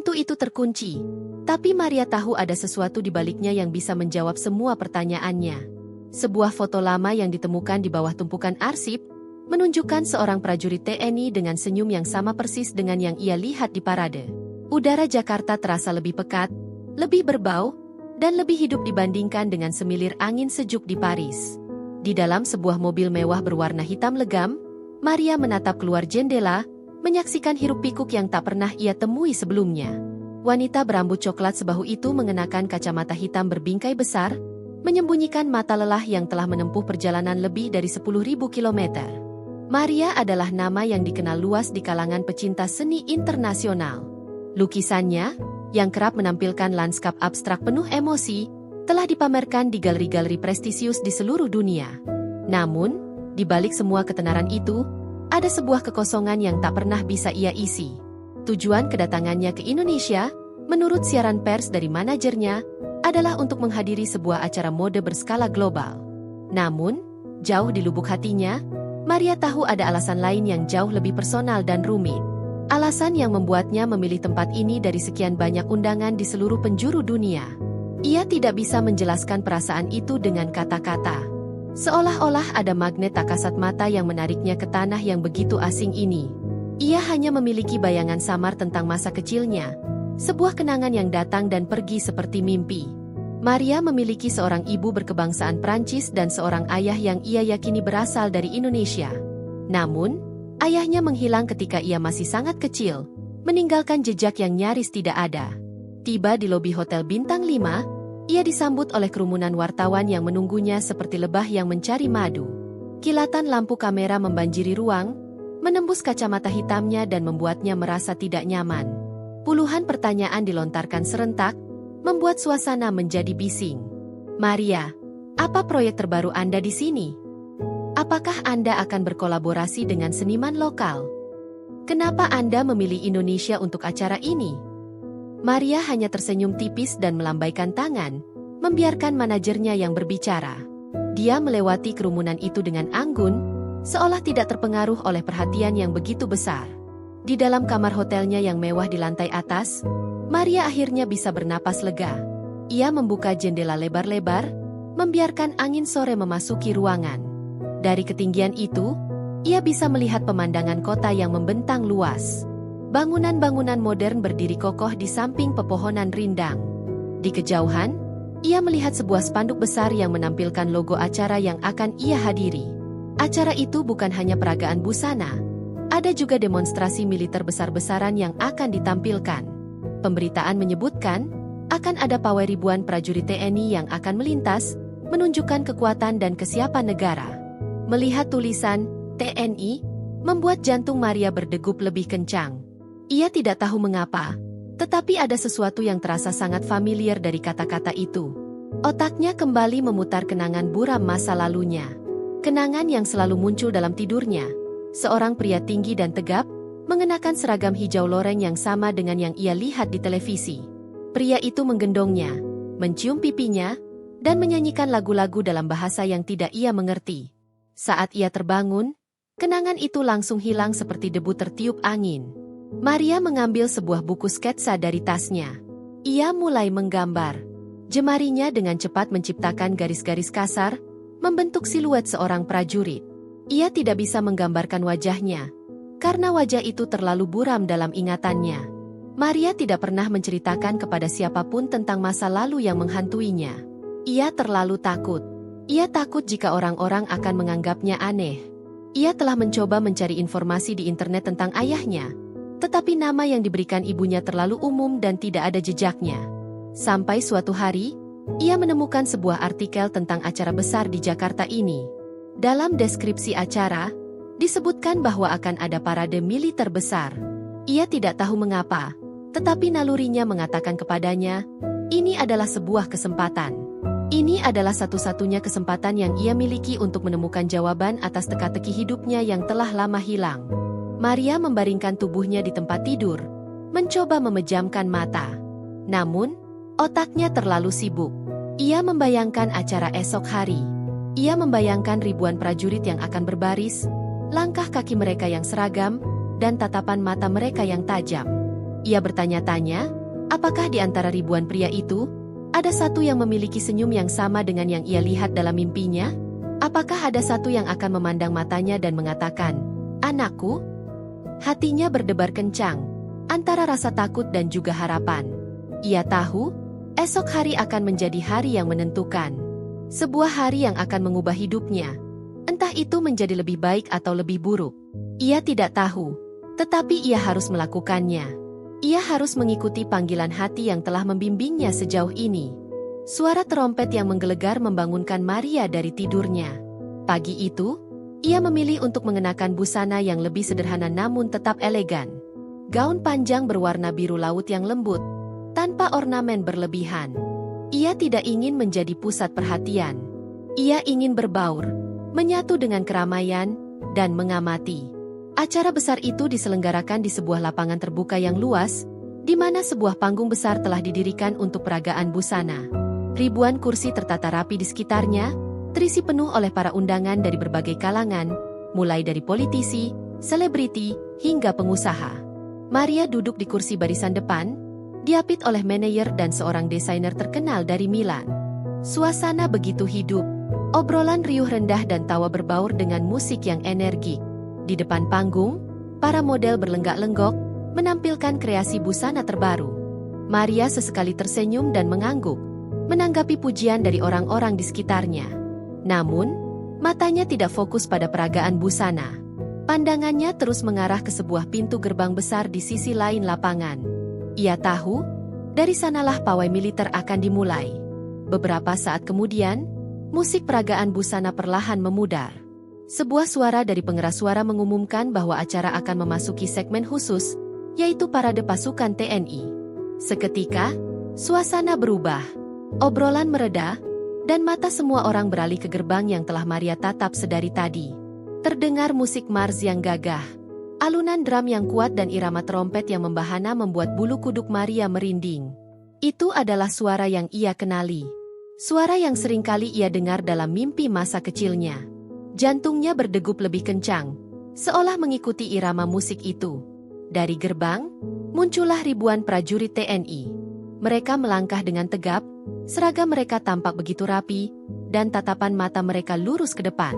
Pintu itu terkunci. Tapi Maria tahu ada sesuatu di baliknya yang bisa menjawab semua pertanyaannya. Sebuah foto lama yang ditemukan di bawah tumpukan arsip menunjukkan seorang prajurit TNI dengan senyum yang sama persis dengan yang ia lihat di parade. Udara Jakarta terasa lebih pekat, lebih berbau, dan lebih hidup dibandingkan dengan semilir angin sejuk di Paris. Di dalam sebuah mobil mewah berwarna hitam legam, Maria menatap keluar jendela, menyaksikan hiruk-pikuk yang tak pernah ia temui sebelumnya. Wanita berambut coklat sebahu itu mengenakan kacamata hitam berbingkai besar, menyembunyikan mata lelah yang telah menempuh perjalanan lebih dari 10.000 kilometer. Maria adalah nama yang dikenal luas di kalangan pecinta seni internasional. Lukisannya, yang kerap menampilkan lanskap abstrak penuh emosi, telah dipamerkan di galeri-galeri prestisius di seluruh dunia. Namun, di balik semua ketenaran itu, ada sebuah kekosongan yang tak pernah bisa ia isi. Tujuan kedatangannya ke Indonesia, menurut siaran pers dari manajernya, adalah untuk menghadiri sebuah acara mode berskala global. Namun, jauh di lubuk hatinya, Maria tahu ada alasan lain yang jauh lebih personal dan rumit. Alasan yang membuatnya memilih tempat ini dari sekian banyak undangan di seluruh penjuru dunia. Ia tidak bisa menjelaskan perasaan itu dengan kata-kata. Seolah-olah ada magnet tak kasat mata yang menariknya ke tanah yang begitu asing ini. Ia hanya memiliki bayangan samar tentang masa kecilnya, sebuah kenangan yang datang dan pergi seperti mimpi. Maria memiliki seorang ibu berkebangsaan Prancis dan seorang ayah yang ia yakini berasal dari Indonesia. Namun, ayahnya menghilang ketika ia masih sangat kecil, meninggalkan jejak yang nyaris tidak ada. Tiba di lobi Hotel Bintang 5, ia disambut oleh kerumunan wartawan yang menunggunya seperti lebah yang mencari madu. Kilatan lampu kamera membanjiri ruang, menembus kacamata hitamnya dan membuatnya merasa tidak nyaman. Puluhan pertanyaan dilontarkan serentak, membuat suasana menjadi bising. Maria, apa proyek terbaru Anda di sini? Apakah Anda akan berkolaborasi dengan seniman lokal? Kenapa Anda memilih Indonesia untuk acara ini? Maria hanya tersenyum tipis dan melambaikan tangan, membiarkan manajernya yang berbicara. Dia melewati kerumunan itu dengan anggun, seolah tidak terpengaruh oleh perhatian yang begitu besar. Di dalam kamar hotelnya yang mewah di lantai atas, Maria akhirnya bisa bernapas lega. Ia membuka jendela lebar-lebar, membiarkan angin sore memasuki ruangan. Dari ketinggian itu, ia bisa melihat pemandangan kota yang membentang luas. Bangunan-bangunan modern berdiri kokoh di samping pepohonan rindang. Di kejauhan, ia melihat sebuah spanduk besar yang menampilkan logo acara yang akan ia hadiri. Acara itu bukan hanya peragaan busana, ada juga demonstrasi militer besar-besaran yang akan ditampilkan. Pemberitaan menyebutkan, akan ada pawai ribuan prajurit TNI yang akan melintas, menunjukkan kekuatan dan kesiapan negara. Melihat tulisan TNI, membuat jantung Maria berdegup lebih kencang. Ia tidak tahu mengapa, tetapi ada sesuatu yang terasa sangat familiar dari kata-kata itu. Otaknya kembali memutar kenangan buram masa lalunya. Kenangan yang selalu muncul dalam tidurnya. Seorang pria tinggi dan tegap, mengenakan seragam hijau loreng yang sama dengan yang ia lihat di televisi. Pria itu menggendongnya, mencium pipinya, dan menyanyikan lagu-lagu dalam bahasa yang tidak ia mengerti. Saat ia terbangun, kenangan itu langsung hilang seperti debu tertiup angin. Maria mengambil sebuah buku sketsa dari tasnya. Ia mulai menggambar. Jemarinya dengan cepat menciptakan garis-garis kasar, membentuk siluet seorang prajurit. Ia tidak bisa menggambarkan wajahnya, karena wajah itu terlalu buram dalam ingatannya. Maria tidak pernah menceritakan kepada siapapun tentang masa lalu yang menghantuinya. Ia terlalu takut. Ia takut jika orang-orang akan menganggapnya aneh. Ia telah mencoba mencari informasi di internet tentang ayahnya, tetapi nama yang diberikan ibunya terlalu umum dan tidak ada jejaknya. Sampai suatu hari, ia menemukan sebuah artikel tentang acara besar di Jakarta ini. Dalam deskripsi acara, disebutkan bahwa akan ada parade militer besar. Ia tidak tahu mengapa, tetapi nalurinya mengatakan kepadanya, ini adalah sebuah kesempatan. Ini adalah satu-satunya kesempatan yang ia miliki untuk menemukan jawaban atas teka-teki hidupnya yang telah lama hilang. Maria membaringkan tubuhnya di tempat tidur, mencoba memejamkan mata. Namun, otaknya terlalu sibuk. Ia membayangkan acara esok hari. Ia membayangkan ribuan prajurit yang akan berbaris, langkah kaki mereka yang seragam, dan tatapan mata mereka yang tajam. Ia bertanya-tanya, Apakah di antara ribuan pria itu, ada satu yang memiliki senyum yang sama dengan yang ia lihat dalam mimpinya? Apakah ada satu yang akan memandang matanya dan mengatakan, "Anakku"? Hatinya berdebar kencang, antara rasa takut dan juga harapan. Ia tahu, esok hari akan menjadi hari yang menentukan. Sebuah hari yang akan mengubah hidupnya. Entah itu menjadi lebih baik atau lebih buruk. Ia tidak tahu, tetapi ia harus melakukannya. Ia harus mengikuti panggilan hati yang telah membimbingnya sejauh ini. Suara terompet yang menggelegar membangunkan Maria dari tidurnya. Pagi itu, ia memilih untuk mengenakan busana yang lebih sederhana namun tetap elegan. Gaun panjang berwarna biru laut yang lembut, tanpa ornamen berlebihan. Ia tidak ingin menjadi pusat perhatian. Ia ingin berbaur, menyatu dengan keramaian, dan mengamati. Acara besar itu diselenggarakan di sebuah lapangan terbuka yang luas, di mana sebuah panggung besar telah didirikan untuk peragaan busana. Ribuan kursi tertata rapi di sekitarnya, terisi penuh oleh para undangan dari berbagai kalangan, mulai dari politisi, selebriti, hingga pengusaha. Maria duduk di kursi barisan depan, diapit oleh manajer dan seorang desainer terkenal dari Milan. Suasana begitu hidup, obrolan riuh rendah dan tawa berbaur dengan musik yang energik. Di depan panggung, para model berlenggak-lenggok, menampilkan kreasi busana terbaru. Maria sesekali tersenyum dan mengangguk, menanggapi pujian dari orang-orang di sekitarnya. Namun, matanya tidak fokus pada peragaan busana. Pandangannya terus mengarah ke sebuah pintu gerbang besar di sisi lain lapangan. Ia tahu, dari sanalah pawai militer akan dimulai. Beberapa saat kemudian, musik peragaan busana perlahan memudar. Sebuah suara dari pengeras suara mengumumkan bahwa acara akan memasuki segmen khusus, yaitu parade pasukan TNI. Seketika, suasana berubah. Obrolan mereda, dan mata semua orang beralih ke gerbang yang telah Maria tatap sedari tadi. Terdengar musik mars yang gagah. Alunan drum yang kuat dan irama trompet yang membahana membuat bulu kuduk Maria merinding. Itu adalah suara yang ia kenali. Suara yang seringkali ia dengar dalam mimpi masa kecilnya. Jantungnya berdegup lebih kencang, seolah mengikuti irama musik itu. Dari gerbang, muncullah ribuan prajurit TNI. Mereka melangkah dengan tegap, seragam mereka tampak begitu rapi, dan tatapan mata mereka lurus ke depan.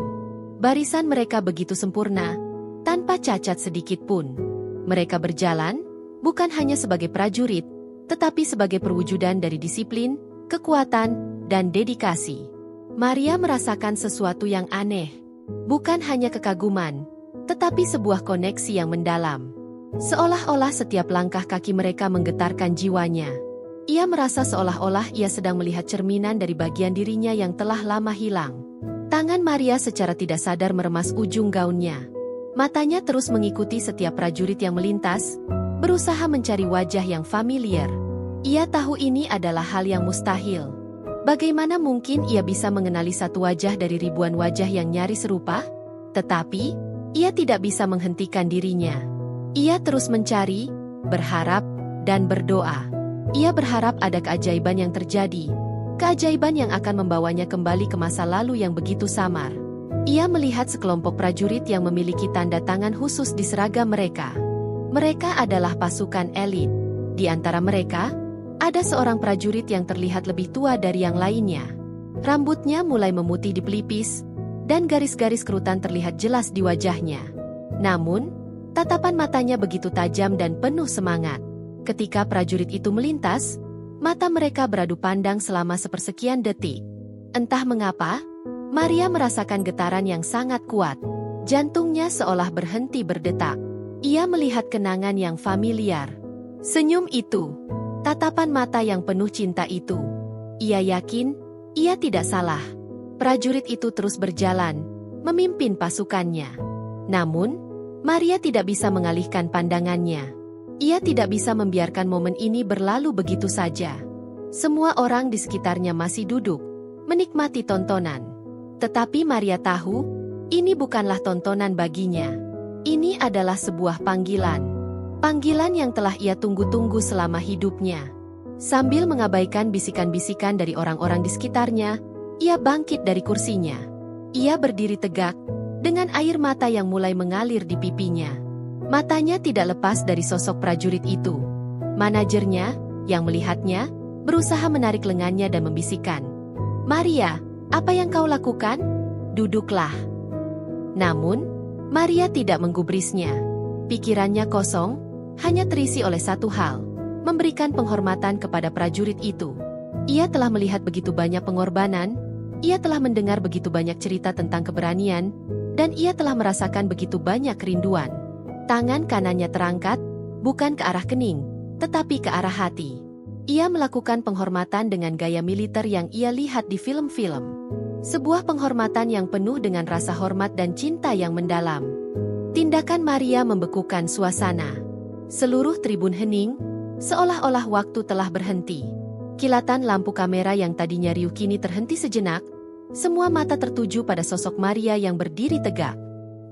Barisan mereka begitu sempurna, tanpa cacat sedikit pun. Mereka berjalan, bukan hanya sebagai prajurit, tetapi sebagai perwujudan dari disiplin, kekuatan, dan dedikasi. Maria merasakan sesuatu yang aneh. Bukan hanya kekaguman, tetapi sebuah koneksi yang mendalam. Seolah-olah setiap langkah kaki mereka menggetarkan jiwanya. Ia merasa seolah-olah ia sedang melihat cerminan dari bagian dirinya yang telah lama hilang. Tangan Maria secara tidak sadar meremas ujung gaunnya. Matanya terus mengikuti setiap prajurit yang melintas, berusaha mencari wajah yang familiar. Ia tahu ini adalah hal yang mustahil. Bagaimana mungkin ia bisa mengenali satu wajah dari ribuan wajah yang nyaris serupa? Tetapi, ia tidak bisa menghentikan dirinya. Ia terus mencari, berharap, dan berdoa. Ia berharap ada keajaiban yang terjadi. Keajaiban yang akan membawanya kembali ke masa lalu yang begitu samar. Ia melihat sekelompok prajurit yang memiliki tanda tangan khusus di seragam mereka. Mereka adalah pasukan elit. Di antara mereka, ada seorang prajurit yang terlihat lebih tua dari yang lainnya. Rambutnya mulai memutih di pelipis, dan garis-garis kerutan terlihat jelas di wajahnya. Namun, tatapan matanya begitu tajam dan penuh semangat. Ketika prajurit itu melintas, mata mereka beradu pandang selama sepersekian detik. Entah mengapa, Maria merasakan getaran yang sangat kuat. Jantungnya seolah berhenti berdetak. Ia melihat kenangan yang familiar. Senyum itu. Tatapan mata yang penuh cinta itu. Ia yakin, ia tidak salah. Prajurit itu terus berjalan, memimpin pasukannya. Namun, Maria tidak bisa mengalihkan pandangannya. Ia tidak bisa membiarkan momen ini berlalu begitu saja. Semua orang di sekitarnya masih duduk, menikmati tontonan. Tetapi Maria tahu, ini bukanlah tontonan baginya. Ini adalah sebuah panggilan. Panggilan yang telah ia tunggu-tunggu selama hidupnya. Sambil mengabaikan bisikan-bisikan dari orang-orang di sekitarnya, ia bangkit dari kursinya. Ia berdiri tegak, dengan air mata yang mulai mengalir di pipinya. Matanya tidak lepas dari sosok prajurit itu. Manajernya, yang melihatnya, berusaha menarik lengannya dan membisikkan, "Maria, apa yang kau lakukan? Duduklah." Namun, Maria tidak menggubrisnya. Pikirannya kosong, hanya terisi oleh satu hal, memberikan penghormatan kepada prajurit itu. Ia telah melihat begitu banyak pengorbanan, ia telah mendengar begitu banyak cerita tentang keberanian, dan ia telah merasakan begitu banyak kerinduan. Tangan kanannya terangkat, bukan ke arah kening, tetapi ke arah hati. Ia melakukan penghormatan dengan gaya militer yang ia lihat di film-film. Sebuah penghormatan yang penuh dengan rasa hormat dan cinta yang mendalam. Tindakan Maria membekukan suasana. Seluruh tribun hening, seolah-olah waktu telah berhenti. Kilatan lampu kamera yang tadinya riuh kini terhenti sejenak. Semua mata tertuju pada sosok Maria yang berdiri tegak.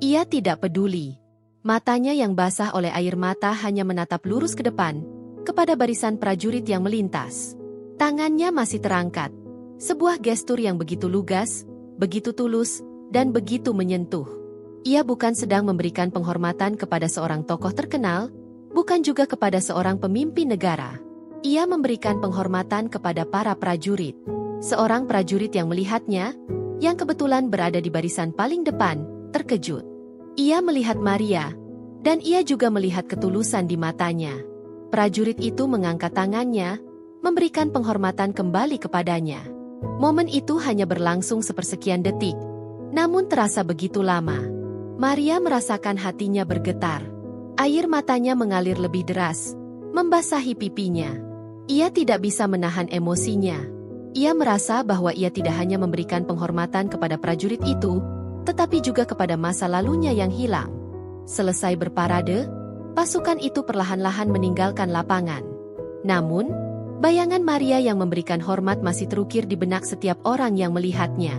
Ia tidak peduli. Matanya yang basah oleh air mata hanya menatap lurus ke depan, kepada barisan prajurit yang melintas. Tangannya masih terangkat. Sebuah gestur yang begitu lugas, begitu tulus, dan begitu menyentuh. Ia bukan sedang memberikan penghormatan kepada seorang tokoh terkenal, bukan juga kepada seorang pemimpin negara. Ia memberikan penghormatan kepada para prajurit. Seorang prajurit yang melihatnya, yang kebetulan berada di barisan paling depan, terkejut. Ia melihat Maria, dan ia juga melihat ketulusan di matanya. Prajurit itu mengangkat tangannya, memberikan penghormatan kembali kepadanya. Momen itu hanya berlangsung sepersekian detik, namun terasa begitu lama. Maria merasakan hatinya bergetar. Air matanya mengalir lebih deras, membasahi pipinya. Ia tidak bisa menahan emosinya. Ia merasa bahwa ia tidak hanya memberikan penghormatan kepada prajurit itu, tetapi juga kepada masa lalunya yang hilang. Selesai berparade, pasukan itu perlahan-lahan meninggalkan lapangan. Namun, bayangan Maria yang memberikan hormat masih terukir di benak setiap orang yang melihatnya.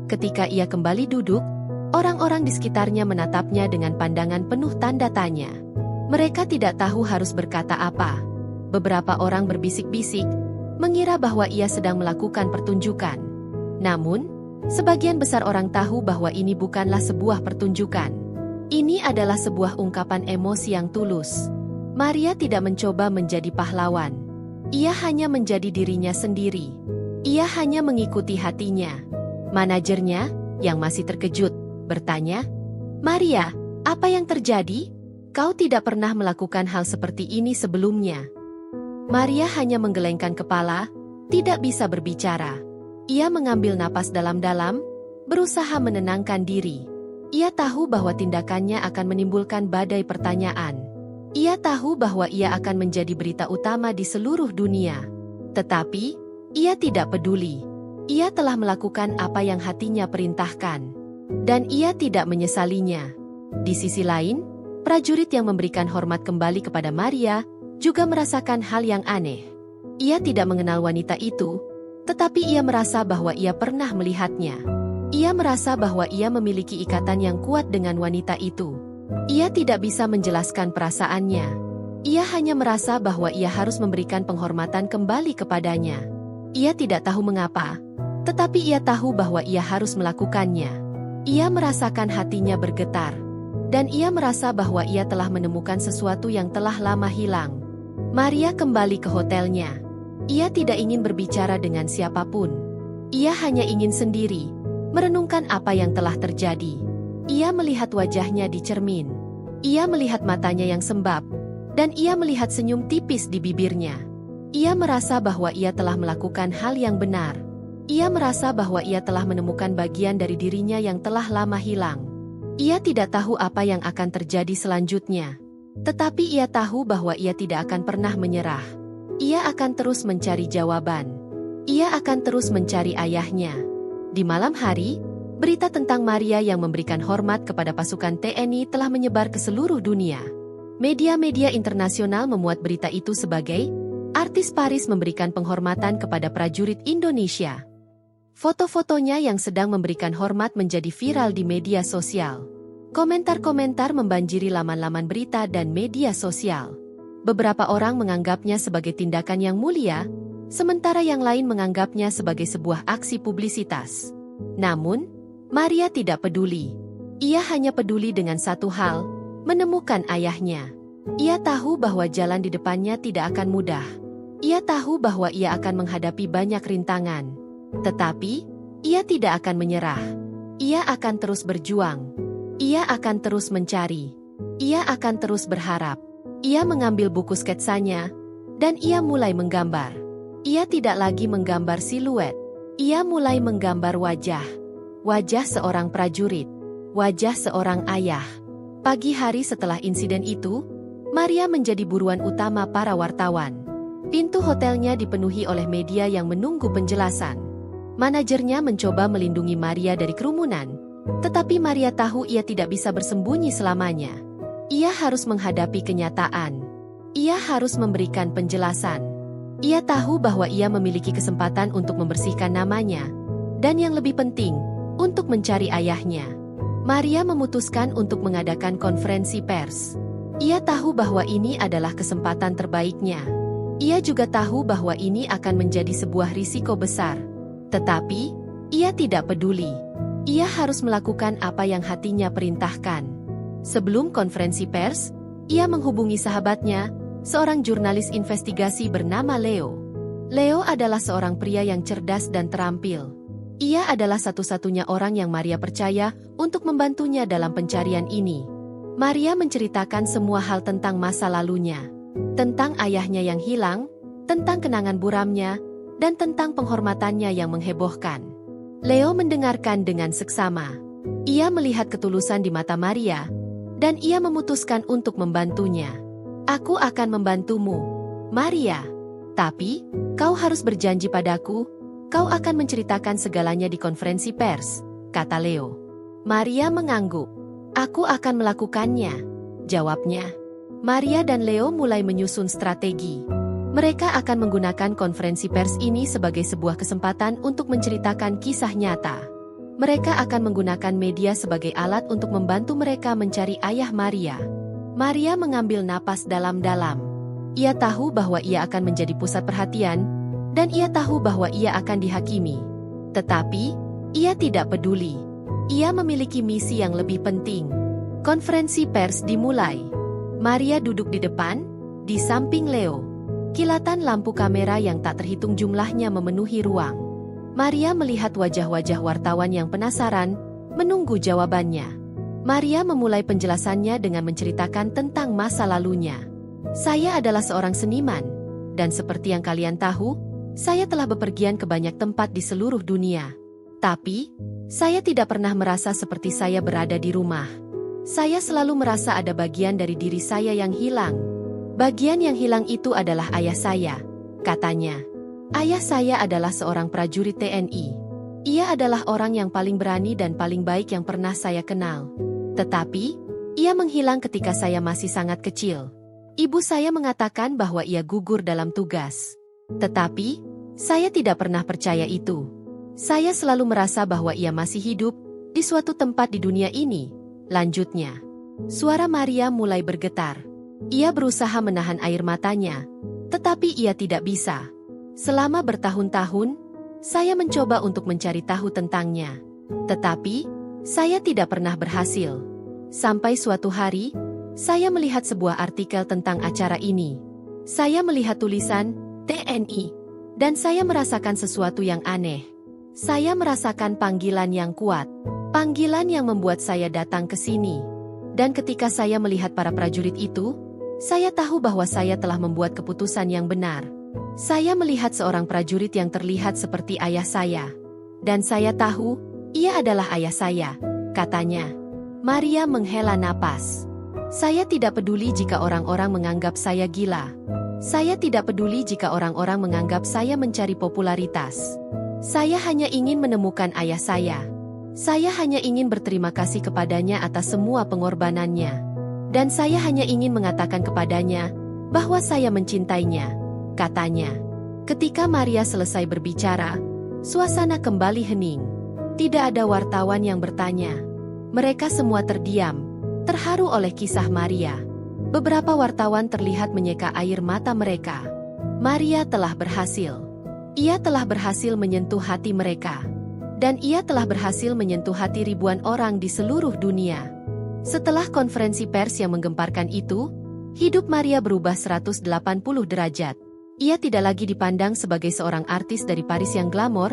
Ketika ia kembali duduk, orang-orang di sekitarnya menatapnya dengan pandangan penuh tanda tanya. Mereka tidak tahu harus berkata apa. Beberapa orang berbisik-bisik, mengira bahwa ia sedang melakukan pertunjukan. Namun, sebagian besar orang tahu bahwa ini bukanlah sebuah pertunjukan. Ini adalah sebuah ungkapan emosi yang tulus. Maria tidak mencoba menjadi pahlawan. Ia hanya menjadi dirinya sendiri. Ia hanya mengikuti hatinya. Manajernya, yang masih terkejut, bertanya, "Maria, apa yang terjadi? Kau tidak pernah melakukan hal seperti ini sebelumnya." Maria hanya menggelengkan kepala, tidak bisa berbicara. Ia mengambil napas dalam-dalam, berusaha menenangkan diri. Ia tahu bahwa tindakannya akan menimbulkan badai pertanyaan. Ia tahu bahwa ia akan menjadi berita utama di seluruh dunia. Tetapi, ia tidak peduli. Ia telah melakukan apa yang hatinya perintahkan. Dan ia tidak menyesalinya. Di sisi lain, prajurit yang memberikan hormat kembali kepada Maria juga merasakan hal yang aneh. Ia tidak mengenal wanita itu, tetapi ia merasa bahwa ia pernah melihatnya. Ia merasa bahwa ia memiliki ikatan yang kuat dengan wanita itu. Ia tidak bisa menjelaskan perasaannya. Ia hanya merasa bahwa ia harus memberikan penghormatan kembali kepadanya. Ia tidak tahu mengapa, tetapi ia tahu bahwa ia harus melakukannya. Ia merasakan hatinya bergetar. Dan ia merasa bahwa ia telah menemukan sesuatu yang telah lama hilang. Maria kembali ke hotelnya. Ia tidak ingin berbicara dengan siapapun. Ia hanya ingin sendiri, merenungkan apa yang telah terjadi. Ia melihat wajahnya di cermin. Ia melihat matanya yang sembab, dan ia melihat senyum tipis di bibirnya. Ia merasa bahwa ia telah melakukan hal yang benar. Ia merasa bahwa ia telah menemukan bagian dari dirinya yang telah lama hilang. Ia tidak tahu apa yang akan terjadi selanjutnya. Tetapi ia tahu bahwa ia tidak akan pernah menyerah. Ia akan terus mencari jawaban. Ia akan terus mencari ayahnya. Di malam hari, berita tentang Maria yang memberikan hormat kepada pasukan TNI telah menyebar ke seluruh dunia. Media-media internasional memuat berita itu sebagai artis Paris memberikan penghormatan kepada prajurit Indonesia. Foto-fotonya yang sedang memberikan hormat menjadi viral di media sosial. Komentar-komentar membanjiri laman-laman berita dan media sosial. Beberapa orang menganggapnya sebagai tindakan yang mulia, sementara yang lain menganggapnya sebagai sebuah aksi publisitas. Namun, Maria tidak peduli. Ia hanya peduli dengan satu hal, menemukan ayahnya. Ia tahu bahwa jalan di depannya tidak akan mudah. Ia tahu bahwa ia akan menghadapi banyak rintangan. Tetapi, ia tidak akan menyerah. Ia akan terus berjuang. Ia akan terus mencari. Ia akan terus berharap. Ia mengambil buku sketsanya, dan ia mulai menggambar. Ia tidak lagi menggambar siluet. Ia mulai menggambar wajah. Wajah seorang prajurit. Wajah seorang ayah. Pagi hari setelah insiden itu, Maria menjadi buruan utama para wartawan. Pintu hotelnya dipenuhi oleh media yang menunggu penjelasan. Manajernya mencoba melindungi Maria dari kerumunan, tetapi Maria tahu ia tidak bisa bersembunyi selamanya. Ia harus menghadapi kenyataan. Ia harus memberikan penjelasan. Ia tahu bahwa ia memiliki kesempatan untuk membersihkan namanya, dan yang lebih penting, untuk mencari ayahnya. Maria memutuskan untuk mengadakan konferensi pers. Ia tahu bahwa ini adalah kesempatan terbaiknya. Ia juga tahu bahwa ini akan menjadi sebuah risiko besar. Tetapi, ia tidak peduli. Ia harus melakukan apa yang hatinya perintahkan. Sebelum konferensi pers, ia menghubungi sahabatnya, seorang jurnalis investigasi bernama Leo. Leo adalah seorang pria yang cerdas dan terampil. Ia adalah satu-satunya orang yang Maria percaya untuk membantunya dalam pencarian ini. Maria menceritakan semua hal tentang masa lalunya. Tentang ayahnya yang hilang, tentang kenangan buramnya, dan tentang penghormatannya yang menghebohkan. Leo mendengarkan dengan seksama. Ia melihat ketulusan di mata Maria, dan ia memutuskan untuk membantunya. Aku akan membantumu, Maria. Tapi, kau harus berjanji padaku, kau akan menceritakan segalanya di konferensi pers, kata Leo. Maria mengangguk. Aku akan melakukannya, jawabnya. Maria dan Leo mulai menyusun strategi. Mereka akan menggunakan konferensi pers ini sebagai sebuah kesempatan untuk menceritakan kisah nyata. Mereka akan menggunakan media sebagai alat untuk membantu mereka mencari ayah Maria. Maria mengambil napas dalam-dalam. Ia tahu bahwa ia akan menjadi pusat perhatian, dan ia tahu bahwa ia akan dihakimi. Tetapi, ia tidak peduli. Ia memiliki misi yang lebih penting. Konferensi pers dimulai. Maria duduk di depan, di samping Leo. Kilatan lampu kamera yang tak terhitung jumlahnya memenuhi ruang. Maria melihat wajah-wajah wartawan yang penasaran, menunggu jawabannya. Maria memulai penjelasannya dengan menceritakan tentang masa lalunya. Saya adalah seorang seniman, dan seperti yang kalian tahu, saya telah bepergian ke banyak tempat di seluruh dunia. Tapi, saya tidak pernah merasa seperti saya berada di rumah. Saya selalu merasa ada bagian dari diri saya yang hilang. Bagian yang hilang itu adalah ayah saya, katanya. Ayah saya adalah seorang prajurit TNI. Ia adalah orang yang paling berani dan paling baik yang pernah saya kenal. Tetapi, ia menghilang ketika saya masih sangat kecil. Ibu saya mengatakan bahwa ia gugur dalam tugas. Tetapi, saya tidak pernah percaya itu. Saya selalu merasa bahwa ia masih hidup di suatu tempat di dunia ini. Lanjutnya, suara Maria mulai bergetar. Ia berusaha menahan air matanya, tetapi ia tidak bisa. Selama bertahun-tahun, saya mencoba untuk mencari tahu tentangnya. Tetapi, saya tidak pernah berhasil. Sampai suatu hari, saya melihat sebuah artikel tentang acara ini. Saya melihat tulisan TNI, dan saya merasakan sesuatu yang aneh. Saya merasakan panggilan yang kuat. Panggilan yang membuat saya datang ke sini. Dan ketika saya melihat para prajurit itu, saya tahu bahwa saya telah membuat keputusan yang benar. Saya melihat seorang prajurit yang terlihat seperti ayah saya. Dan saya tahu, ia adalah ayah saya, katanya. Maria menghela napas. Saya tidak peduli jika orang-orang menganggap saya gila. Saya tidak peduli jika orang-orang menganggap saya mencari popularitas. Saya hanya ingin menemukan ayah saya. Saya hanya ingin berterima kasih kepadanya atas semua pengorbanannya. Dan saya hanya ingin mengatakan kepadanya bahwa saya mencintainya, katanya. Ketika Maria selesai berbicara, suasana kembali hening. Tidak ada wartawan yang bertanya. Mereka semua terdiam, terharu oleh kisah Maria. Beberapa wartawan terlihat menyeka air mata mereka. Maria telah berhasil. Ia telah berhasil menyentuh hati mereka. Dan ia telah berhasil menyentuh hati ribuan orang di seluruh dunia. Setelah konferensi pers yang menggemparkan itu, hidup Maria berubah 180 derajat. Ia tidak lagi dipandang sebagai seorang artis dari Paris yang glamor,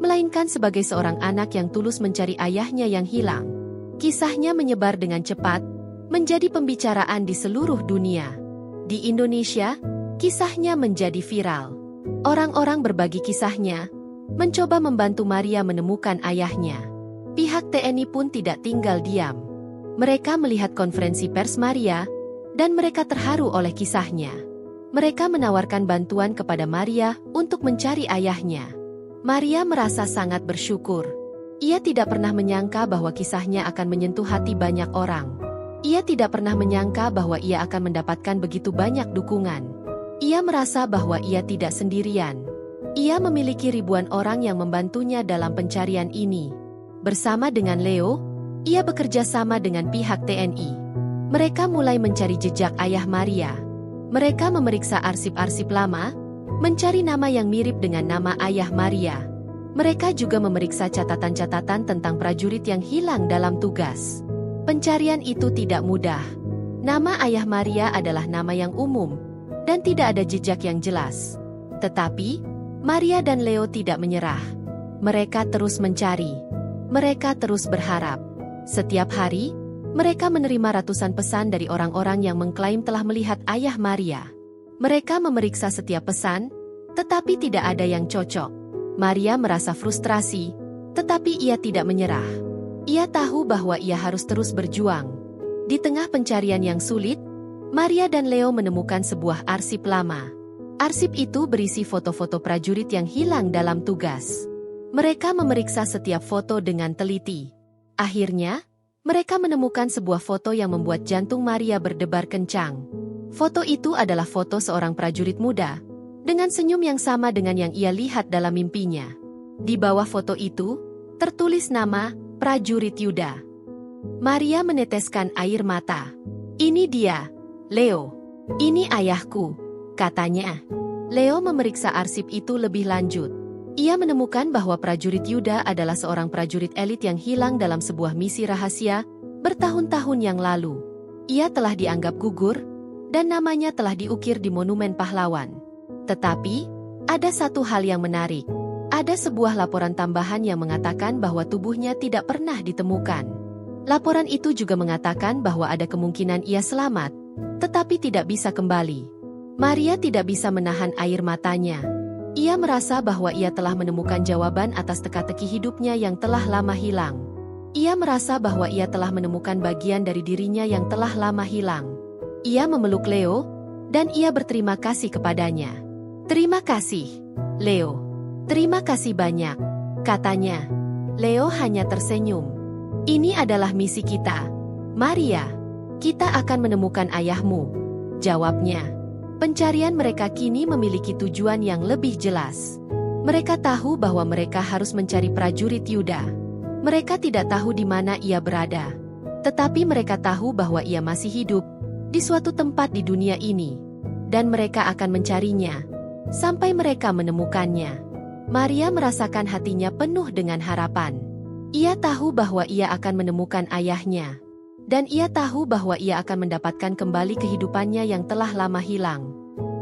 melainkan sebagai seorang anak yang tulus mencari ayahnya yang hilang. Kisahnya menyebar dengan cepat, menjadi pembicaraan di seluruh dunia. Di Indonesia, kisahnya menjadi viral. Orang-orang berbagi kisahnya, mencoba membantu Maria menemukan ayahnya. Pihak TNI pun tidak tinggal diam. Mereka melihat konferensi pers Maria, dan mereka terharu oleh kisahnya. Mereka menawarkan bantuan kepada Maria untuk mencari ayahnya. Maria merasa sangat bersyukur. Ia tidak pernah menyangka bahwa kisahnya akan menyentuh hati banyak orang. Ia tidak pernah menyangka bahwa ia akan mendapatkan begitu banyak dukungan. Ia merasa bahwa ia tidak sendirian. Ia memiliki ribuan orang yang membantunya dalam pencarian ini. Bersama dengan Leo, ia bekerja sama dengan pihak TNI. Mereka mulai mencari jejak ayah Maria. Mereka memeriksa arsip-arsip lama, mencari nama yang mirip dengan nama ayah Maria. Mereka juga memeriksa catatan-catatan tentang prajurit yang hilang dalam tugas. Pencarian itu tidak mudah. Nama ayah Maria adalah nama yang umum, dan tidak ada jejak yang jelas. Tetapi, Maria dan Leo tidak menyerah. Mereka terus mencari. Mereka terus berharap. Setiap hari, mereka menerima ratusan pesan dari orang-orang yang mengklaim telah melihat ayah Maria. Mereka memeriksa setiap pesan, tetapi tidak ada yang cocok. Maria merasa frustrasi, tetapi ia tidak menyerah. Ia tahu bahwa ia harus terus berjuang. Di tengah pencarian yang sulit, Maria dan Leo menemukan sebuah arsip lama. Arsip itu berisi foto-foto prajurit yang hilang dalam tugas. Mereka memeriksa setiap foto dengan teliti. Akhirnya, mereka menemukan sebuah foto yang membuat jantung Maria berdebar kencang. Foto itu adalah foto seorang prajurit muda, dengan senyum yang sama dengan yang ia lihat dalam mimpinya. Di bawah foto itu, tertulis nama prajurit Yuda. Maria meneteskan air mata. "Ini dia, Leo. Ini ayahku," katanya. Leo memeriksa arsip itu lebih lanjut. Ia menemukan bahwa prajurit Yuda adalah seorang prajurit elit yang hilang dalam sebuah misi rahasia bertahun-tahun yang lalu. Ia telah dianggap gugur, dan namanya telah diukir di monumen pahlawan. Tetapi, ada satu hal yang menarik. Ada sebuah laporan tambahan yang mengatakan bahwa tubuhnya tidak pernah ditemukan. Laporan itu juga mengatakan bahwa ada kemungkinan ia selamat, tetapi tidak bisa kembali. Maria tidak bisa menahan air matanya. Ia merasa bahwa ia telah menemukan jawaban atas teka-teki hidupnya yang telah lama hilang. Ia merasa bahwa ia telah menemukan bagian dari dirinya yang telah lama hilang. Ia memeluk Leo, dan ia berterima kasih kepadanya. "Terima kasih, Leo. Terima kasih banyak," katanya. Leo hanya tersenyum. "Ini adalah misi kita, Maria. Kita akan menemukan ayahmu," jawabnya. Pencarian mereka kini memiliki tujuan yang lebih jelas. Mereka tahu bahwa mereka harus mencari prajurit Yuda. Mereka tidak tahu di mana ia berada. Tetapi mereka tahu bahwa ia masih hidup di suatu tempat di dunia ini. Dan mereka akan mencarinya sampai mereka menemukannya. Maria merasakan hatinya penuh dengan harapan. Ia tahu bahwa ia akan menemukan ayahnya. Dan ia tahu bahwa ia akan mendapatkan kembali kehidupannya yang telah lama hilang.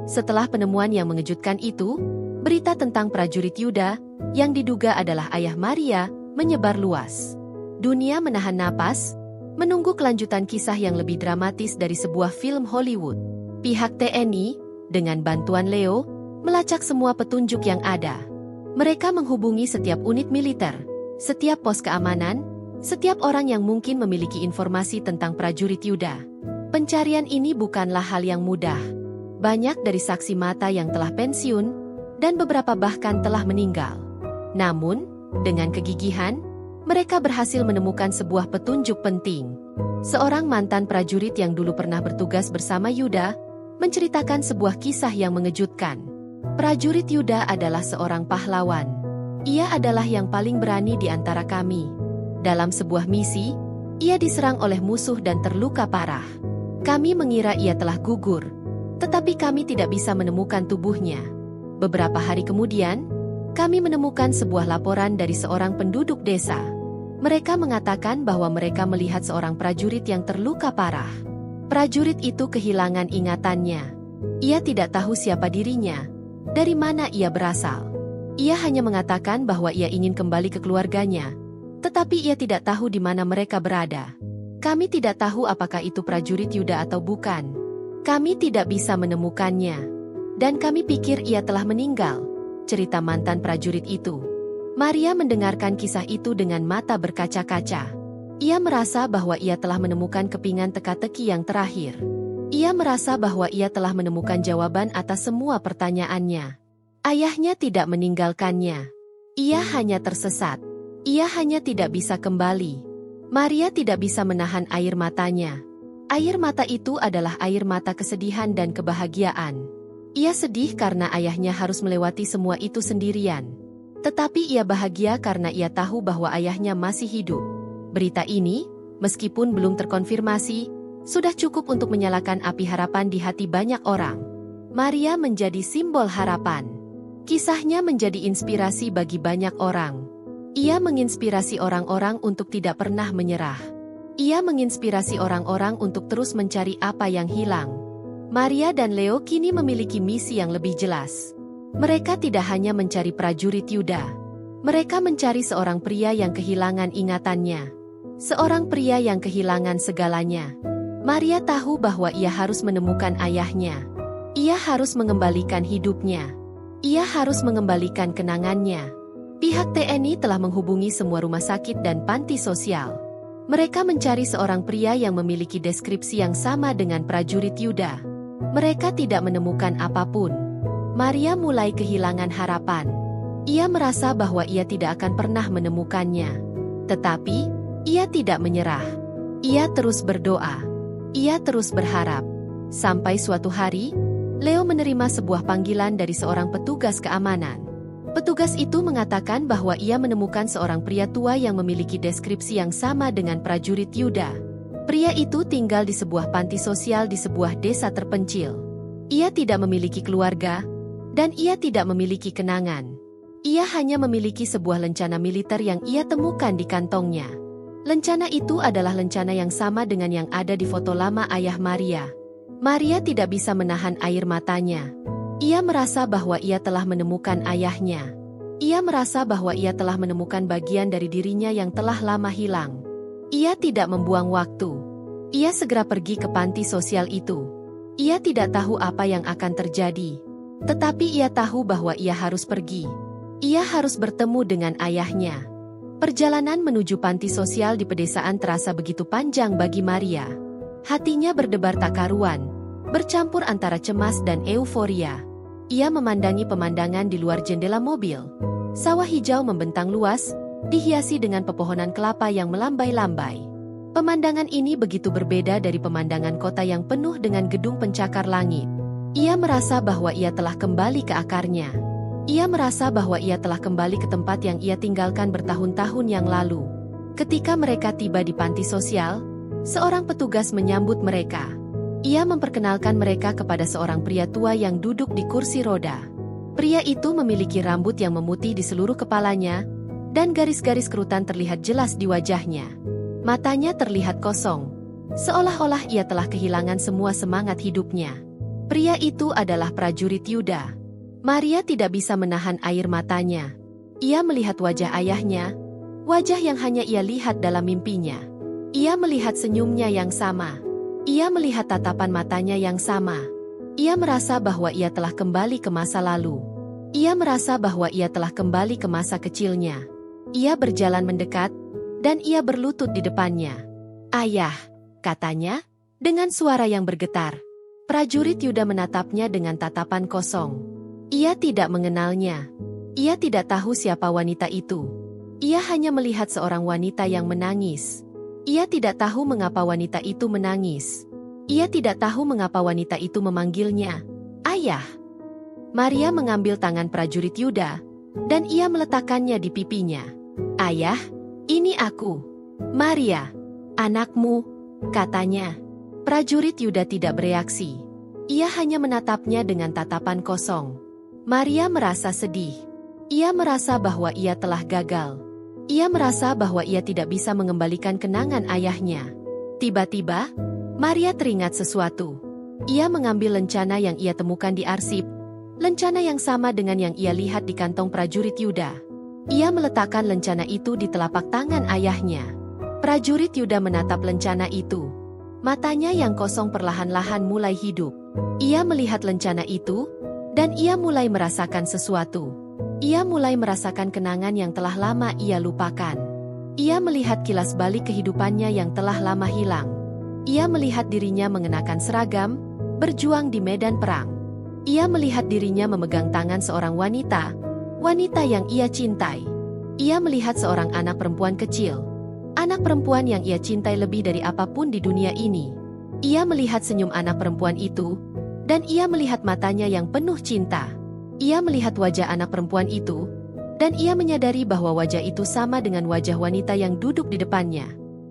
Setelah penemuan yang mengejutkan itu, berita tentang prajurit Yuda, yang diduga adalah ayah Maria, menyebar luas. Dunia menahan napas, menunggu kelanjutan kisah yang lebih dramatis dari sebuah film Hollywood. Pihak TNI, dengan bantuan Leo, melacak semua petunjuk yang ada. Mereka menghubungi setiap unit militer, setiap pos keamanan, setiap orang yang mungkin memiliki informasi tentang prajurit Yuda. Pencarian ini bukanlah hal yang mudah. Banyak dari saksi mata yang telah pensiun, dan beberapa bahkan telah meninggal. Namun, dengan kegigihan, mereka berhasil menemukan sebuah petunjuk penting. Seorang mantan prajurit yang dulu pernah bertugas bersama Yuda, menceritakan sebuah kisah yang mengejutkan. Prajurit Yuda adalah seorang pahlawan. Ia adalah yang paling berani di antara kami. Dalam sebuah misi, ia diserang oleh musuh dan terluka parah. Kami mengira ia telah gugur, tetapi kami tidak bisa menemukan tubuhnya. Beberapa hari kemudian, kami menemukan sebuah laporan dari seorang penduduk desa. Mereka mengatakan bahwa mereka melihat seorang prajurit yang terluka parah. Prajurit itu kehilangan ingatannya. Ia tidak tahu siapa dirinya, Dari mana ia berasal? Ia hanya mengatakan bahwa ia ingin kembali ke keluarganya, tetapi ia tidak tahu di mana mereka berada. Kami tidak tahu apakah itu prajurit Yuda atau bukan. Kami tidak bisa menemukannya. Dan kami pikir ia telah meninggal, cerita mantan prajurit itu. Maria mendengarkan kisah itu dengan mata berkaca-kaca. Ia merasa bahwa ia telah menemukan kepingan teka-teki yang terakhir. Ia merasa bahwa ia telah menemukan jawaban atas semua pertanyaannya. Ayahnya tidak meninggalkannya. Ia hanya tersesat. Ia hanya tidak bisa kembali. Maria tidak bisa menahan air matanya. Air mata itu adalah air mata kesedihan dan kebahagiaan. Ia sedih karena ayahnya harus melewati semua itu sendirian. Tetapi ia bahagia karena ia tahu bahwa ayahnya masih hidup. Berita ini, meskipun belum terkonfirmasi, sudah cukup untuk menyalakan api harapan di hati banyak orang. Maria menjadi simbol harapan. Kisahnya menjadi inspirasi bagi banyak orang. Ia menginspirasi orang-orang untuk tidak pernah menyerah. Ia menginspirasi orang-orang untuk terus mencari apa yang hilang. Maria dan Leo kini memiliki misi yang lebih jelas. Mereka tidak hanya mencari prajurit Yuda. Mereka mencari seorang pria yang kehilangan ingatannya. Seorang pria yang kehilangan segalanya. Maria tahu bahwa ia harus menemukan ayahnya. Ia harus mengembalikan hidupnya. Ia harus mengembalikan kenangannya. Pihak TNI telah menghubungi semua rumah sakit dan panti sosial. Mereka mencari seorang pria yang memiliki deskripsi yang sama dengan prajurit Yuda. Mereka tidak menemukan apapun. Maria mulai kehilangan harapan. Ia merasa bahwa ia tidak akan pernah menemukannya. Tetapi, ia tidak menyerah. Ia terus berdoa. Ia terus berharap. Sampai suatu hari, Leo menerima sebuah panggilan dari seorang petugas keamanan. Petugas itu mengatakan bahwa ia menemukan seorang pria tua yang memiliki deskripsi yang sama dengan prajurit Yuda. Pria itu tinggal di sebuah panti sosial di sebuah desa terpencil. Ia tidak memiliki keluarga, dan ia tidak memiliki kenangan. Ia hanya memiliki sebuah lencana militer yang ia temukan di kantongnya. Lencana itu adalah lencana yang sama dengan yang ada di foto lama ayah Maria. Maria tidak bisa menahan air matanya. Ia merasa bahwa ia telah menemukan ayahnya. Ia merasa bahwa ia telah menemukan bagian dari dirinya yang telah lama hilang. Ia tidak membuang waktu. Ia segera pergi ke panti sosial itu. Ia tidak tahu apa yang akan terjadi. Tetapi ia tahu bahwa ia harus pergi. Ia harus bertemu dengan ayahnya. Perjalanan menuju panti sosial di pedesaan terasa begitu panjang bagi Maria. Hatinya berdebar tak karuan, bercampur antara cemas dan euforia. Ia memandangi pemandangan di luar jendela mobil. Sawah hijau membentang luas, dihiasi dengan pepohonan kelapa yang melambai-lambai. Pemandangan ini begitu berbeda dari pemandangan kota yang penuh dengan gedung pencakar langit. Ia merasa bahwa ia telah kembali ke akarnya. Ia merasa bahwa ia telah kembali ke tempat yang ia tinggalkan bertahun-tahun yang lalu. Ketika mereka tiba di panti sosial, seorang petugas menyambut mereka. Ia memperkenalkan mereka kepada seorang pria tua yang duduk di kursi roda. Pria itu memiliki rambut yang memutih di seluruh kepalanya, dan garis-garis kerutan terlihat jelas di wajahnya. Matanya terlihat kosong, seolah-olah ia telah kehilangan semua semangat hidupnya. Pria itu adalah prajurit Yuda. Maria tidak bisa menahan air matanya. Ia melihat wajah ayahnya, wajah yang hanya ia lihat dalam mimpinya. Ia melihat senyumnya yang sama. Ia melihat tatapan matanya yang sama. Ia merasa bahwa ia telah kembali ke masa lalu. Ia merasa bahwa ia telah kembali ke masa kecilnya. Ia berjalan mendekat, dan ia berlutut di depannya. "Ayah," katanya, dengan suara yang bergetar. Prajurit Yuda menatapnya dengan tatapan kosong. Ia tidak mengenalnya. Ia tidak tahu siapa wanita itu. Ia hanya melihat seorang wanita yang menangis. Ia tidak tahu mengapa wanita itu menangis. Ia tidak tahu mengapa wanita itu memanggilnya ayah. Maria mengambil tangan prajurit Yuda, dan ia meletakkannya di pipinya. "Ayah, ini aku. Maria, anakmu," katanya. Prajurit Yuda tidak bereaksi. Ia hanya menatapnya dengan tatapan kosong. Maria merasa sedih. Ia merasa bahwa ia telah gagal. Ia merasa bahwa ia tidak bisa mengembalikan kenangan ayahnya. Tiba-tiba, Maria teringat sesuatu. Ia mengambil lencana yang ia temukan di arsip, Lencana yang sama dengan yang ia lihat di kantong prajurit Yuda. Ia meletakkan lencana itu di telapak tangan ayahnya. Prajurit Yuda menatap lencana itu. Matanya yang kosong perlahan-lahan mulai hidup. Ia melihat lencana itu, dan ia mulai merasakan sesuatu. Ia mulai merasakan kenangan yang telah lama ia lupakan. Ia melihat kilas balik kehidupannya yang telah lama hilang. Ia melihat dirinya mengenakan seragam, berjuang di medan perang. Ia melihat dirinya memegang tangan seorang wanita, wanita yang ia cintai. Ia melihat seorang anak perempuan kecil, anak perempuan yang ia cintai lebih dari apapun di dunia ini. Ia melihat senyum anak perempuan itu, dan ia melihat matanya yang penuh cinta. Ia melihat wajah anak perempuan itu, dan ia menyadari bahwa wajah itu sama dengan wajah wanita yang duduk di depannya.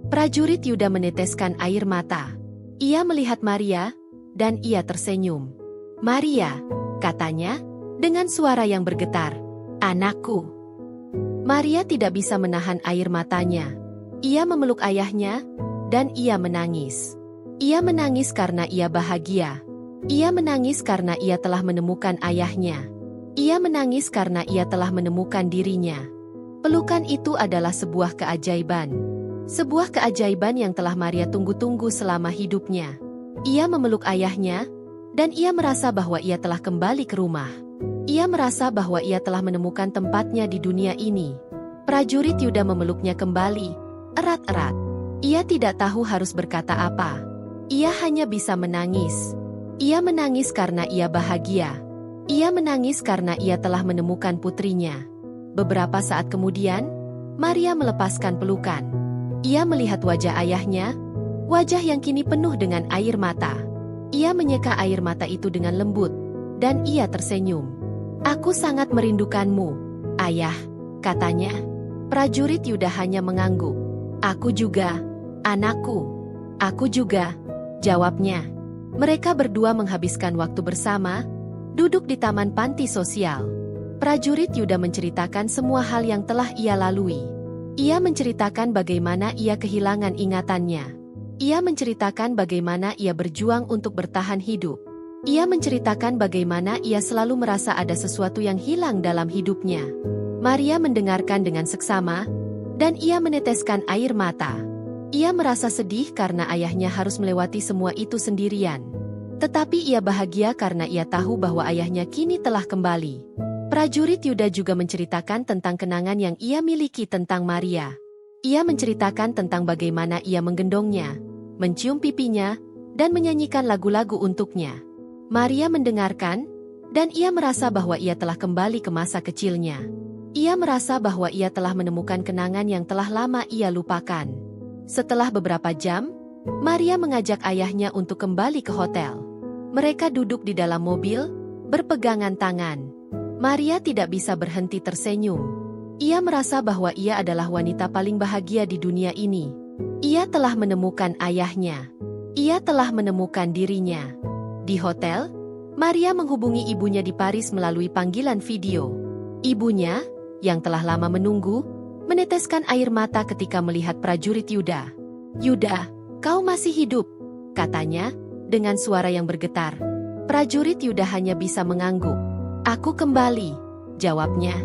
Prajurit Yuda meneteskan air mata. Ia melihat Maria, dan ia tersenyum. "Maria," katanya, dengan suara yang bergetar. "Anakku." Maria tidak bisa menahan air matanya. Ia memeluk ayahnya, dan ia menangis. Ia menangis karena ia bahagia. Ia menangis karena ia telah menemukan ayahnya. Ia menangis karena ia telah menemukan dirinya. Pelukan itu adalah sebuah keajaiban. Sebuah keajaiban yang telah Maria tunggu-tunggu selama hidupnya. Ia memeluk ayahnya, dan ia merasa bahwa ia telah kembali ke rumah. Ia merasa bahwa ia telah menemukan tempatnya di dunia ini. Prajurit Yuda memeluknya kembali, erat-erat. Ia tidak tahu harus berkata apa. Ia hanya bisa menangis. Ia menangis karena ia bahagia. Ia menangis karena ia telah menemukan putrinya. Beberapa saat kemudian, Maria melepaskan pelukan. Ia melihat wajah ayahnya, wajah yang kini penuh dengan air mata. Ia menyeka air mata itu dengan lembut, dan ia tersenyum. "Aku sangat merindukanmu, ayah," katanya. Prajurit Yuda hanya mengangguk. "Aku juga, anakku." "Aku juga," jawabnya. Mereka berdua menghabiskan waktu bersama, duduk di taman panti sosial. Prajurit Yuda menceritakan semua hal yang telah ia lalui. Ia menceritakan bagaimana ia kehilangan ingatannya. Ia menceritakan bagaimana ia berjuang untuk bertahan hidup. Ia menceritakan bagaimana ia selalu merasa ada sesuatu yang hilang dalam hidupnya. Maria mendengarkan dengan seksama, dan ia meneteskan air mata. Ia merasa sedih karena ayahnya harus melewati semua itu sendirian. Tetapi ia bahagia karena ia tahu bahwa ayahnya kini telah kembali. Prajurit Yuda juga menceritakan tentang kenangan yang ia miliki tentang Maria. Ia menceritakan tentang bagaimana ia menggendongnya, mencium pipinya, dan menyanyikan lagu-lagu untuknya. Maria mendengarkan, dan ia merasa bahwa ia telah kembali ke masa kecilnya. Ia merasa bahwa ia telah menemukan kenangan yang telah lama ia lupakan. Setelah beberapa jam, Maria mengajak ayahnya untuk kembali ke hotel. Mereka duduk di dalam mobil, berpegangan tangan. Maria tidak bisa berhenti tersenyum. Ia merasa bahwa ia adalah wanita paling bahagia di dunia ini. Ia telah menemukan ayahnya. Ia telah menemukan dirinya. Di hotel, Maria menghubungi ibunya di Paris melalui panggilan video. Ibunya, yang telah lama menunggu, meneteskan air mata ketika melihat prajurit Yuda. "Yuda, kau masih hidup," katanya, dengan suara yang bergetar. Prajurit Yuda hanya bisa mengangguk. "Aku kembali," jawabnya.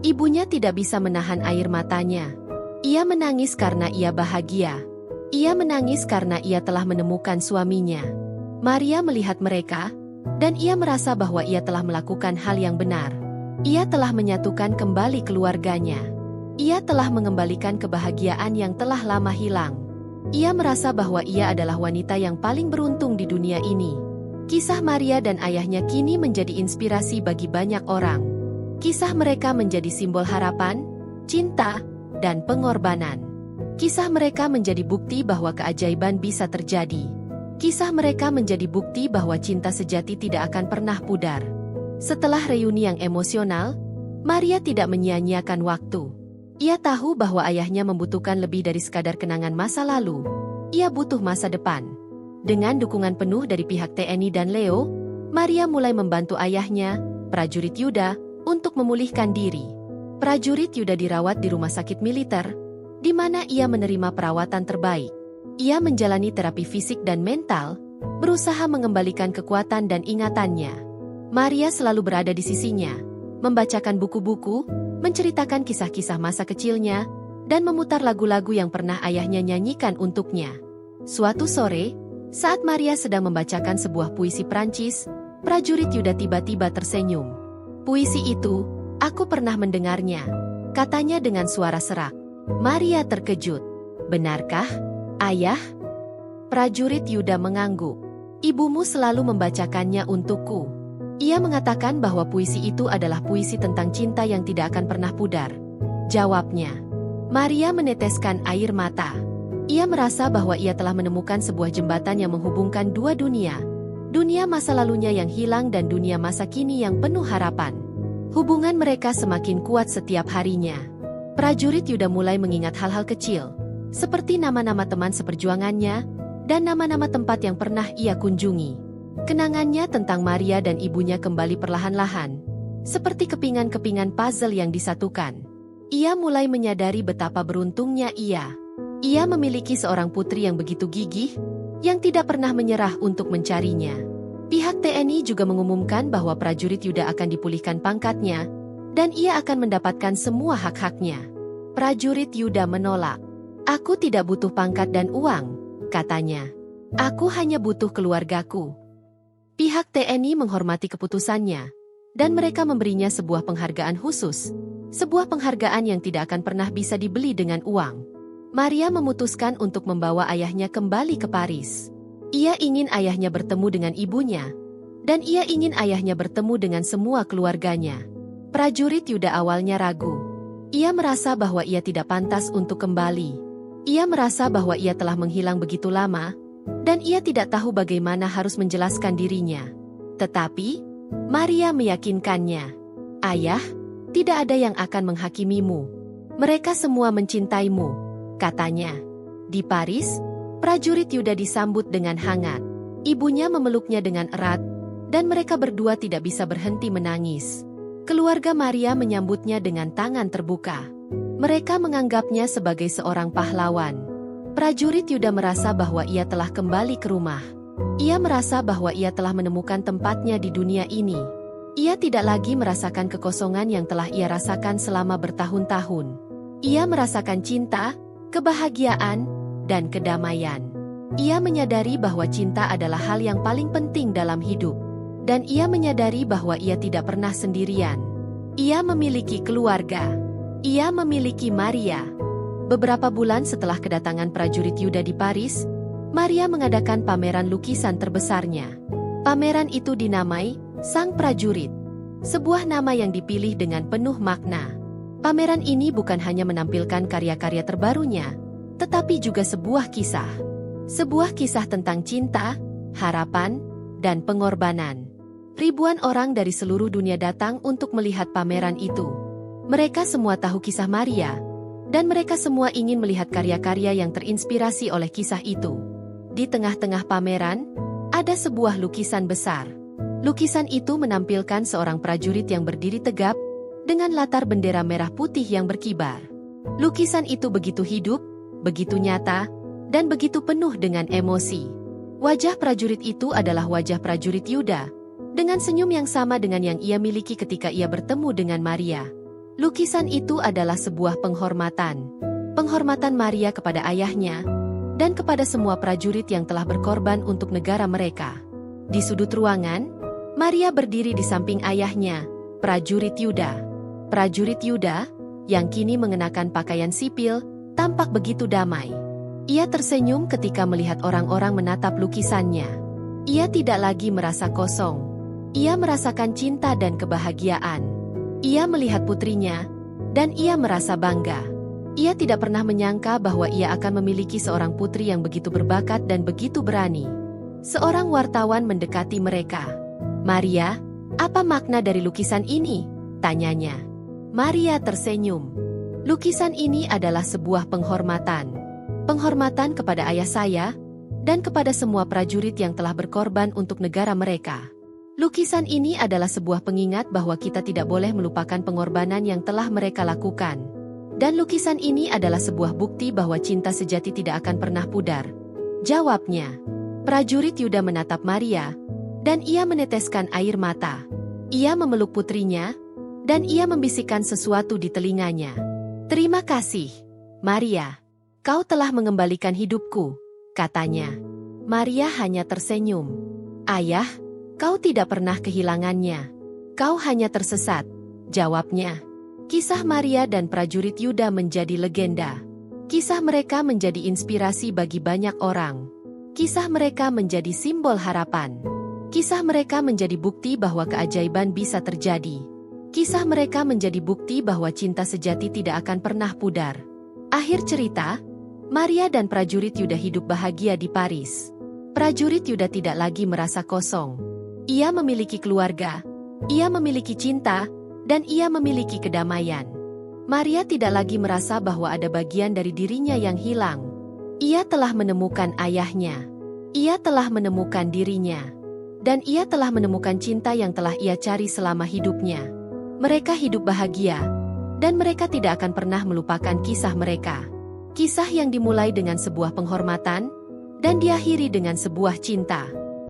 Ibunya tidak bisa menahan air matanya. Ia menangis karena ia bahagia. Ia menangis karena ia telah menemukan suaminya. Maria melihat mereka, dan ia merasa bahwa ia telah melakukan hal yang benar. Ia telah menyatukan kembali keluarganya. Ia telah mengembalikan kebahagiaan yang telah lama hilang. Ia merasa bahwa ia adalah wanita yang paling beruntung di dunia ini. Kisah Maria dan ayahnya kini menjadi inspirasi bagi banyak orang. Kisah mereka menjadi simbol harapan, cinta, dan pengorbanan. Kisah mereka menjadi bukti bahwa keajaiban bisa terjadi. Kisah mereka menjadi bukti bahwa cinta sejati tidak akan pernah pudar. Setelah reuni yang emosional, Maria tidak menyia-nyiakan waktu. Ia tahu bahwa ayahnya membutuhkan lebih dari sekadar kenangan masa lalu. Ia butuh masa depan. Dengan dukungan penuh dari pihak TNI dan Leo, Maria mulai membantu ayahnya, prajurit Yuda, untuk memulihkan diri. Prajurit Yuda dirawat di rumah sakit militer, di mana ia menerima perawatan terbaik. Ia menjalani terapi fisik dan mental, berusaha mengembalikan kekuatan dan ingatannya. Maria selalu berada di sisinya, membacakan buku-buku, menceritakan kisah-kisah masa kecilnya, dan memutar lagu-lagu yang pernah ayahnya nyanyikan untuknya. Suatu sore, saat Maria sedang membacakan sebuah puisi Prancis, prajurit Yuda tiba-tiba tersenyum. "Puisi itu, aku pernah mendengarnya," katanya dengan suara serak. Maria terkejut. "Benarkah, Ayah?" Prajurit Yuda mengangguk. "Ibumu selalu membacakannya untukku. Ia mengatakan bahwa puisi itu adalah puisi tentang cinta yang tidak akan pernah pudar," jawabnya. Maria meneteskan air mata. Ia merasa bahwa ia telah menemukan sebuah jembatan yang menghubungkan dua dunia. Dunia masa lalunya yang hilang dan dunia masa kini yang penuh harapan. Hubungan mereka semakin kuat setiap harinya. Prajurit Yuda mulai mengingat hal-hal kecil, seperti nama-nama teman seperjuangannya, dan nama-nama tempat yang pernah ia kunjungi. Kenangannya tentang Maria dan ibunya kembali perlahan-lahan, seperti kepingan-kepingan puzzle yang disatukan. Ia mulai menyadari betapa beruntungnya ia. Ia memiliki seorang putri yang begitu gigih, yang tidak pernah menyerah untuk mencarinya. Pihak TNI juga mengumumkan bahwa prajurit Yuda akan dipulihkan pangkatnya, dan ia akan mendapatkan semua hak-haknya. Prajurit Yuda menolak. "Aku tidak butuh pangkat dan uang," katanya. "Aku hanya butuh keluargaku." Pihak TNI menghormati keputusannya, dan mereka memberinya sebuah penghargaan khusus. Sebuah penghargaan yang tidak akan pernah bisa dibeli dengan uang. Maria memutuskan untuk membawa ayahnya kembali ke Paris. Ia ingin ayahnya bertemu dengan ibunya, dan ia ingin ayahnya bertemu dengan semua keluarganya. Prajurit Yuda awalnya ragu. Ia merasa bahwa ia tidak pantas untuk kembali. Ia merasa bahwa ia telah menghilang begitu lama, dan ia tidak tahu bagaimana harus menjelaskan dirinya. Tetapi, Maria meyakinkannya. "Ayah, tidak ada yang akan menghakimimu. Mereka semua mencintaimu," katanya. Di Paris, prajurit Yuda disambut dengan hangat. Ibunya memeluknya dengan erat, dan mereka berdua tidak bisa berhenti menangis. Keluarga Maria menyambutnya dengan tangan terbuka. Mereka menganggapnya sebagai seorang pahlawan. Prajurit Yuda merasa bahwa ia telah kembali ke rumah. Ia merasa bahwa ia telah menemukan tempatnya di dunia ini. Ia tidak lagi merasakan kekosongan yang telah ia rasakan selama bertahun-tahun. Ia merasakan cinta, kebahagiaan, dan kedamaian. Ia menyadari bahwa cinta adalah hal yang paling penting dalam hidup. Dan ia menyadari bahwa ia tidak pernah sendirian. Ia memiliki keluarga. Ia memiliki Maria. Beberapa bulan setelah kedatangan prajurit Yuda di Paris, Maria mengadakan pameran lukisan terbesarnya. Pameran itu dinamai Sang Prajurit, sebuah nama yang dipilih dengan penuh makna. Pameran ini bukan hanya menampilkan karya-karya terbarunya, tetapi juga sebuah kisah. Sebuah kisah tentang cinta, harapan, dan pengorbanan. Ribuan orang dari seluruh dunia datang untuk melihat pameran itu. Mereka semua tahu kisah Maria, dan mereka semua ingin melihat karya-karya yang terinspirasi oleh kisah itu. Di tengah-tengah pameran, ada sebuah lukisan besar. Lukisan itu menampilkan seorang prajurit yang berdiri tegap, dengan latar bendera merah putih yang berkibar. Lukisan itu begitu hidup, begitu nyata, dan begitu penuh dengan emosi. Wajah prajurit itu adalah wajah prajurit Yuda, dengan senyum yang sama dengan yang ia miliki ketika ia bertemu dengan Maria. Lukisan itu adalah sebuah penghormatan. Penghormatan Maria kepada ayahnya, dan kepada semua prajurit yang telah berkorban untuk negara mereka. Di sudut ruangan, Maria berdiri di samping ayahnya, prajurit Yuda. Prajurit Yuda, yang kini mengenakan pakaian sipil, tampak begitu damai. Ia tersenyum ketika melihat orang-orang menatap lukisannya. Ia tidak lagi merasa kosong. Ia merasakan cinta dan kebahagiaan. Ia melihat putrinya, dan ia merasa bangga. Ia tidak pernah menyangka bahwa ia akan memiliki seorang putri yang begitu berbakat dan begitu berani. Seorang wartawan mendekati mereka. "Maria, apa makna dari lukisan ini?" tanyanya. Maria tersenyum. "Lukisan ini adalah sebuah penghormatan. Penghormatan kepada ayah saya, dan kepada semua prajurit yang telah berkorban untuk negara mereka. Lukisan ini adalah sebuah pengingat bahwa kita tidak boleh melupakan pengorbanan yang telah mereka lakukan. Dan lukisan ini adalah sebuah bukti bahwa cinta sejati tidak akan pernah pudar," jawabnya. Prajurit Yuda menatap Maria, dan ia meneteskan air mata. Ia memeluk putrinya, dan ia membisikkan sesuatu di telinganya. "Terima kasih, Maria. Kau telah mengembalikan hidupku," katanya. Maria hanya tersenyum. "Ayah, kau tidak pernah kehilangannya. Kau hanya tersesat," jawabnya. Kisah Maria dan prajurit Yuda menjadi legenda. Kisah mereka menjadi inspirasi bagi banyak orang. Kisah mereka menjadi simbol harapan. Kisah mereka menjadi bukti bahwa keajaiban bisa terjadi. Kisah mereka menjadi bukti bahwa cinta sejati tidak akan pernah pudar. Akhir cerita, Maria dan prajurit Yuda hidup bahagia di Paris. Prajurit Yuda tidak lagi merasa kosong. Ia memiliki keluarga, ia memiliki cinta, dan ia memiliki kedamaian. Maria tidak lagi merasa bahwa ada bagian dari dirinya yang hilang. Ia telah menemukan ayahnya. Ia telah menemukan dirinya. Dan ia telah menemukan cinta yang telah ia cari selama hidupnya. Mereka hidup bahagia, dan mereka tidak akan pernah melupakan kisah mereka. Kisah yang dimulai dengan sebuah penghormatan, dan diakhiri dengan sebuah cinta.